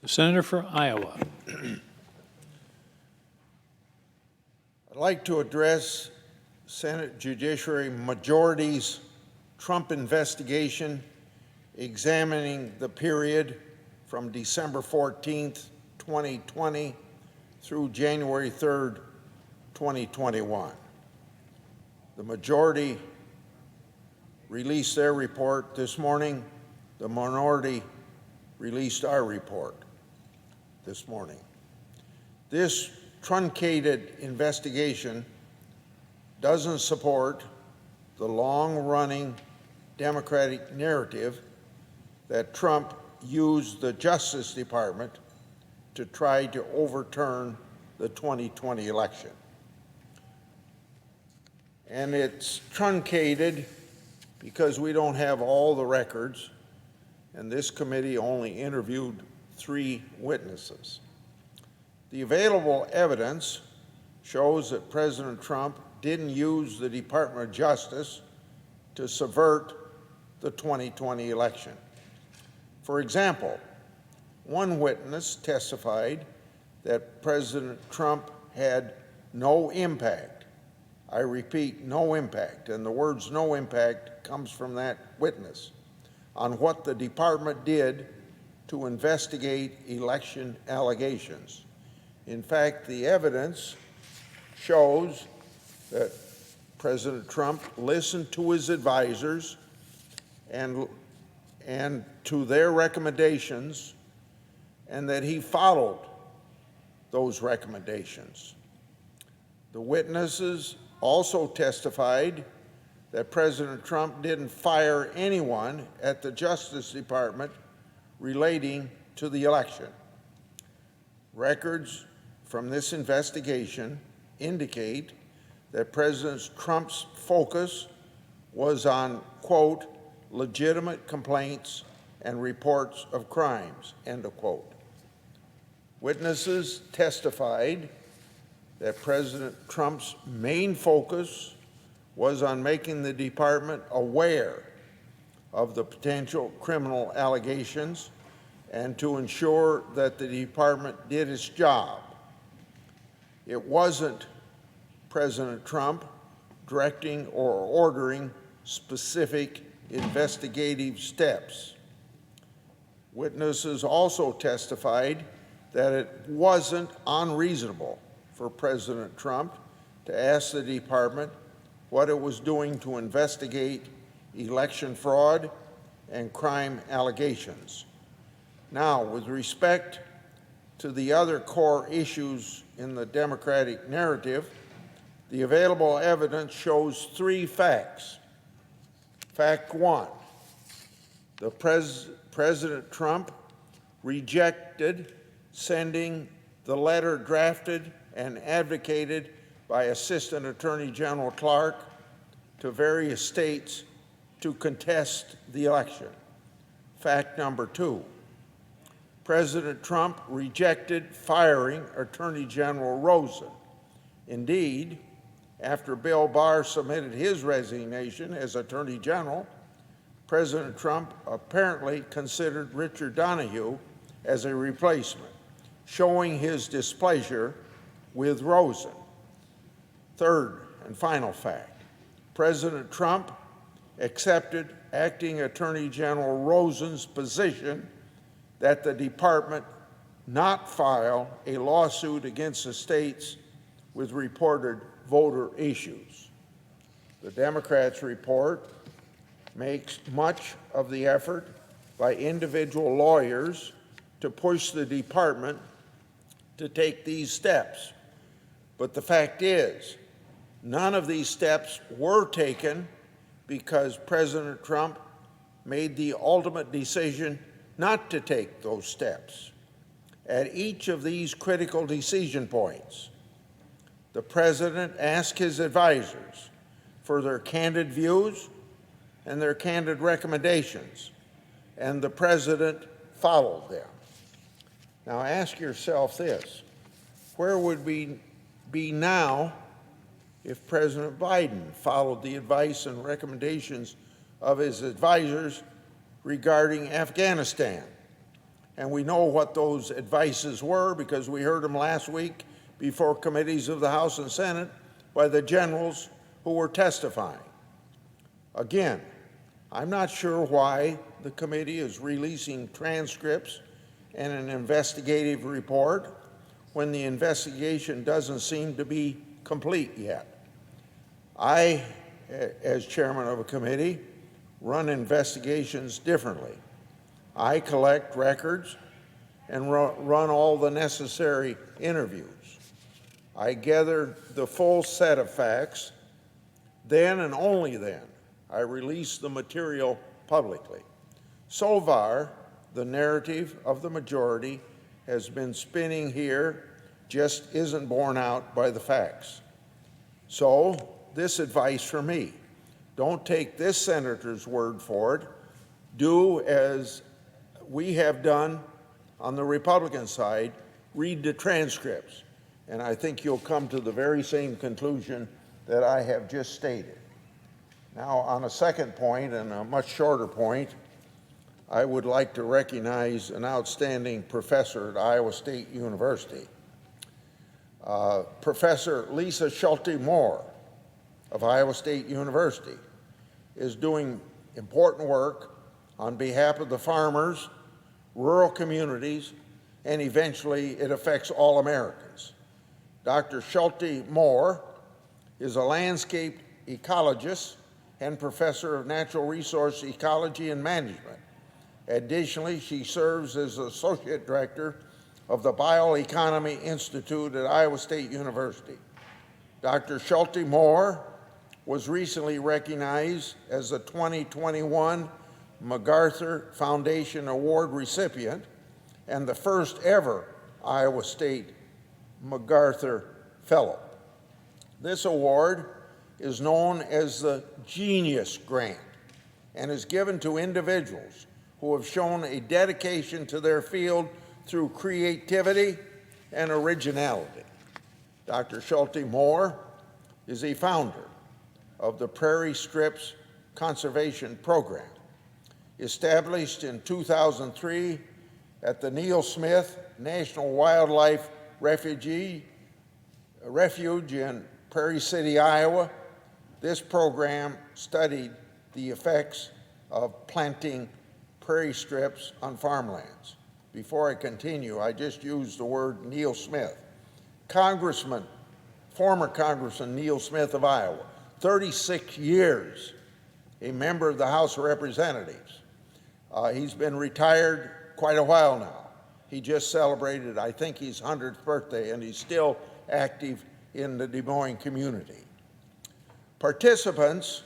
The senator for Iowa. I'd like to address Senate Judiciary Majority's Trump investigation examining the period from December 14th, 2020 through January 3rd, 2021. The majority released their report this morning. The minority released our report this morning. This truncated investigation doesn't support the long-running Democratic narrative that Trump used the Justice Department to try to overturn the 2020 election. And it's truncated because we don't have all the records, and this committee only interviewed 3 witnesses. The available evidence shows that President Trump didn't use the Department of Justice to subvert the 2020 election. For example, one witness testified that President Trump had no impact. I repeat, no impact, and the words no impact comes from that witness, on what the department did to investigate election allegations. In fact, the evidence shows that President Trump listened to his advisors and to their recommendations, and that he followed those recommendations. The witnesses also testified that President Trump didn't fire anyone at the Justice Department relating to the election. Records from this investigation indicate that President Trump's focus was on, quote, legitimate complaints and reports of crimes, end of quote. Witnesses testified that President Trump's main focus was on making the department aware of the potential criminal allegations and to ensure that the department did its job. It wasn't President Trump directing or ordering specific investigative steps. Witnesses also testified that it wasn't unreasonable for President Trump to ask the department what it was doing to investigate election fraud and crime allegations. Now, with respect to the other core issues in the Democratic narrative, the available evidence shows 3 facts. Fact 1, President Trump rejected sending the letter drafted and advocated by Assistant Attorney General Clark to various states to contest the election. Fact number 2, President Trump rejected firing Attorney General Rosen. Indeed, after Bill Barr submitted his resignation as Attorney General, President Trump apparently considered Richard Donahue as a replacement, showing his displeasure with Rosen. Third and final fact, President Trump accepted Acting Attorney General Rosen's position that the department not file a lawsuit against the states with reported voter issues. The Democrats' report makes much of the effort by individual lawyers to push the department to take these steps. But the fact is, none of these steps were taken because President Trump made the ultimate decision not to take those steps. At each of these critical decision points, the president asked his advisors for their candid views and their candid recommendations, and the president followed them. Now ask yourself this: where would we be now if President Biden followed the advice and recommendations of his advisors regarding Afghanistan and we know what those advices were because we heard them last week before committees of the House and Senate by the generals who were testifying. Again, I'm not sure why the committee is releasing transcripts and an investigative report when the investigation doesn't seem to be complete yet. I, as chairman of a committee, run investigations differently. I collect records and run all the necessary interviews. I gather the full set of facts. Then and only then, I release the material publicly. So far, the narrative of the majority has been spinning here, just isn't borne out by the facts. So, this advice from me: don't take this senator's word for it. Do as we have done on the Republican side, read the transcripts, and I think you'll come to the very same conclusion that I have just stated. Now, on a second point, and a much shorter point, I would like to recognize an outstanding professor at Iowa State University. Professor Lisa Schulte Moore of Iowa State University is doing important work on behalf of the farmers, rural communities, and eventually it affects all Americans. Dr. Schulte Moore is a landscape ecologist and professor of natural resource ecology and management. Additionally, she serves as associate director of the Bioeconomy Institute at Iowa State University. Dr. Schulte Moore was recently recognized as the 2021 MacArthur Foundation Award recipient and the first ever Iowa State MacArthur Fellow. This award is known as the Genius Grant and is given to individuals who have shown a dedication to their field through creativity and originality. Dr. Schulte Moore is a founder of the Prairie Strips Conservation Program, established in 2003 at the Neil Smith National Wildlife Refuge in Prairie City, Iowa. This program studied the effects of planting prairie strips on farmlands. Before I continue, I just used the word Neil Smith. Former Congressman Neil Smith of Iowa, 36 years, a member of the House of Representatives. He's been retired quite a while now. He just celebrated, I think, his 100th birthday, and he's still active in the Des Moines community. Participants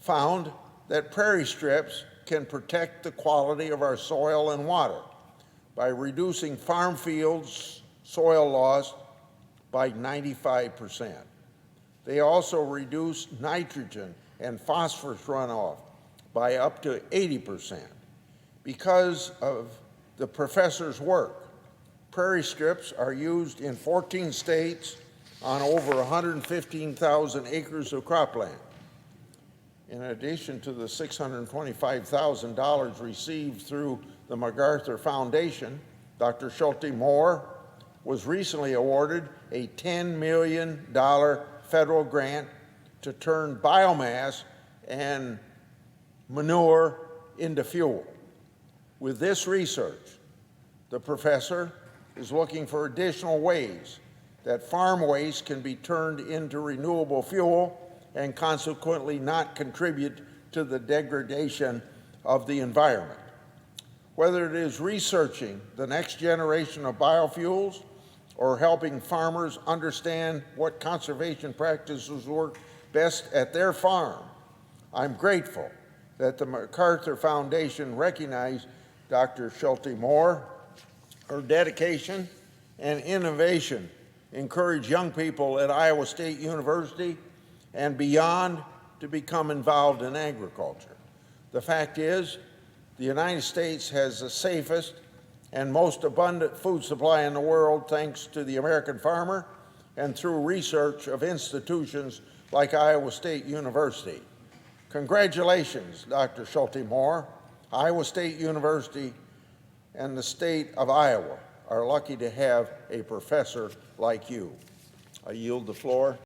found that prairie strips can protect the quality of our soil and water by reducing farm fields' soil loss by 95%. They also reduce nitrogen and phosphorus runoff by up to 80%. Because of the professor's work, prairie strips are used in 14 states on over 115,000 acres of cropland. In addition to the $625,000 received through the MacArthur Foundation, Dr. Schulte Moore was recently awarded a $10 million federal grant to turn biomass and manure into fuel. With this research, the professor is looking for additional ways that farm waste can be turned into renewable fuel and consequently not contribute to the degradation of the environment. Whether it is researching the next generation of biofuels or helping farmers understand what conservation practices work best at their farm, I'm grateful that the MacArthur Foundation recognized Dr. Schulte Moore. Her dedication and innovation encourage young people at Iowa State University and beyond to become involved in agriculture. The fact is, the United States has the safest and most abundant food supply in the world thanks to the American farmer and through research of institutions like Iowa State University. Congratulations, Dr. Schulte Moore, Iowa State University, and the state of Iowa are lucky to have a professor like you. I yield the floor.